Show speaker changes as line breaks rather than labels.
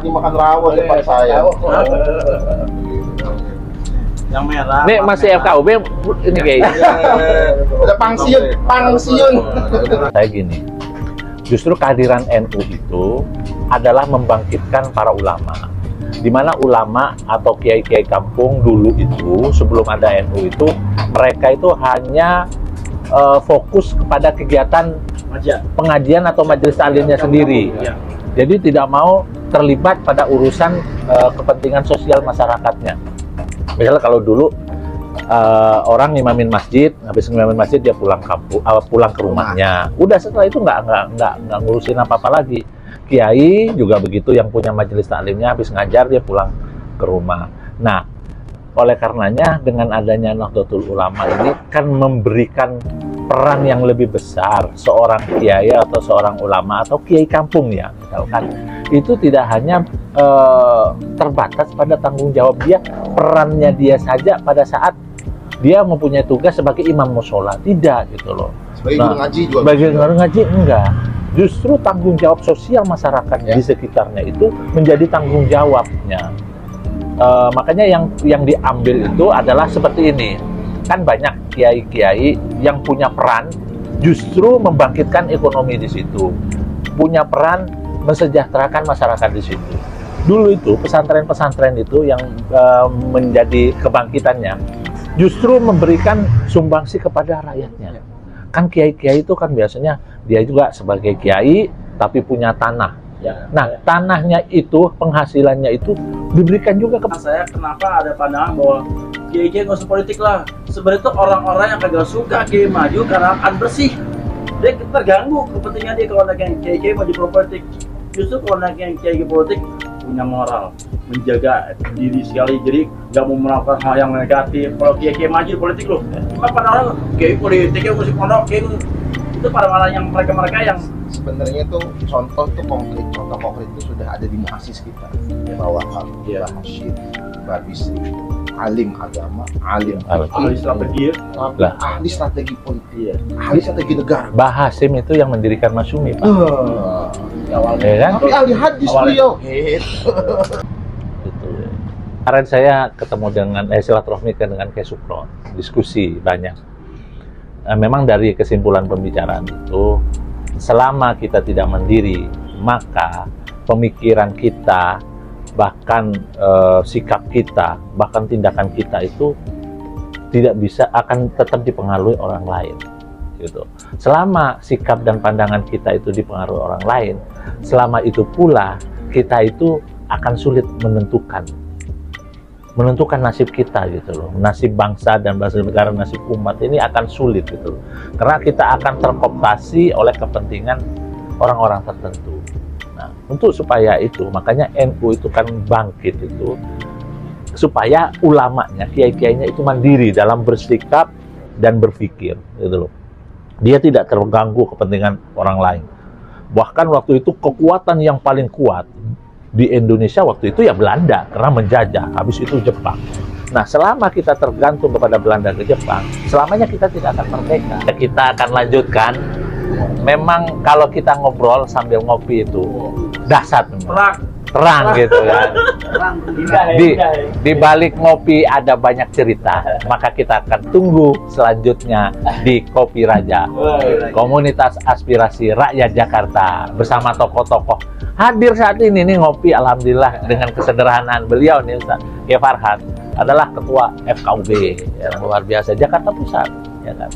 tadi makan rawon depan saya.
Yang merah.
Nih masih FKUB ini kayaknya.
Udah pangsiun.
Saya gini, justru kehadiran NU itu adalah membangkitkan para ulama. Di mana ulama atau kiai-kiai kampung dulu itu sebelum ada NU itu mereka itu hanya fokus kepada kegiatan pengajian atau majelis taklimnya sendiri. Jadi tidak mau terlibat pada urusan kepentingan sosial masyarakatnya. Misalnya kalau dulu orang ngimamin masjid, habis ngimamin masjid dia pulang ke rumahnya. Udah setelah itu nggak ngurusin apa-apa lagi. Kiai juga begitu, yang punya majelis taklimnya habis ngajar dia pulang ke rumah. Nah, oleh karenanya dengan adanya Nahdlatul Ulama ini kan memberikan peran yang lebih besar seorang kiai atau seorang ulama atau kiai kampung ya misalkan, itu tidak hanya terbatas pada tanggung jawab dia, perannya dia saja pada saat dia mempunyai tugas sebagai imam mushola, tidak gitu loh.
Sebagai guru ngaji juga.
Sebagai guru ngaji enggak. Justru tanggung jawab sosial masyarakat di sekitarnya itu menjadi tanggung jawabnya. Makanya yang diambil itu adalah seperti ini. Kan banyak kiai-kiai yang punya peran justru membangkitkan ekonomi di situ. Punya peran mensejahterakan masyarakat di situ. Dulu itu pesantren-pesantren itu yang menjadi kebangkitannya justru memberikan sumbangsi kepada rakyatnya. Kan kiai-kiai itu kan biasanya dia juga sebagai kiai tapi punya tanah. Nah, tanahnya itu, penghasilannya itu diberikan juga ke
Saya kenapa ada pandangan bahwa kiai-kiai nggak usah politik lah. Sebenarnya itu orang-orang yang kagak suka kiai maju karena akan bersih. Dia terganggu kepentingan dia kalau ada yang kiai-kiai maju politik. Justru kalau ada yang kiai politik punya moral, menjaga diri sekali, jadi nggak mau melakukan hal yang negatif. Kalau kiai maju politik loh, kan pada orang kiai politiknya musik pondok, kiai itu pada malah yang mereka yang
sebenarnya tuh contoh konkret itu sudah ada di muassis kita, bahwa Mbah Hashim, Mbah Bisri, alim agama, ahli
strategi,
ahli strategi politik, ahli strategi negara.
Mbah Hashim itu yang mendirikan Masyumi, Pak. Ya kan?
Tapi ahli hadis beliau.
Gitu. Kemarin saya ketemu dengan silaturahmi dengan Kiai Supron, diskusi banyak. Memang dari kesimpulan pembicaraan itu, selama kita tidak mandiri, maka pemikiran kita, bahkan sikap kita, bahkan tindakan kita itu tidak bisa, akan tetap dipengaruhi orang lain. Gitu. Selama sikap dan pandangan kita itu dipengaruhi orang lain, selama itu pula kita itu akan sulit menentukan nasib kita gitu loh, nasib bangsa dan bangsa negara, nasib umat ini akan sulit gitu loh, karena kita akan terkooptasi oleh kepentingan orang-orang tertentu. Nah, untuk supaya itu, makanya NU itu kan bangkit itu supaya ulamanya, kiai-kiainya itu mandiri dalam bersikap dan berpikir gitu loh. Dia tidak terganggu kepentingan orang lain. Bahkan waktu itu kekuatan yang paling kuat di Indonesia waktu itu ya Belanda, karena menjajah, habis itu Jepang. Nah, selama kita tergantung kepada Belanda ke Jepang, selamanya kita tidak akan merdeka. Kita akan lanjutkan. Memang kalau kita ngobrol sambil ngopi itu dahsyat, terang gitu kan. Di balik ngopi ada banyak cerita, maka kita akan tunggu selanjutnya di Kopi Raja, komunitas aspirasi rakyat Jakarta, bersama tokoh-tokoh hadir saat ini nih ngopi. Alhamdulillah dengan kesederhanaan beliau nih, Ustaz Kiai Farhan adalah ketua FKUB yang luar biasa Jakarta Pusat, ya kan.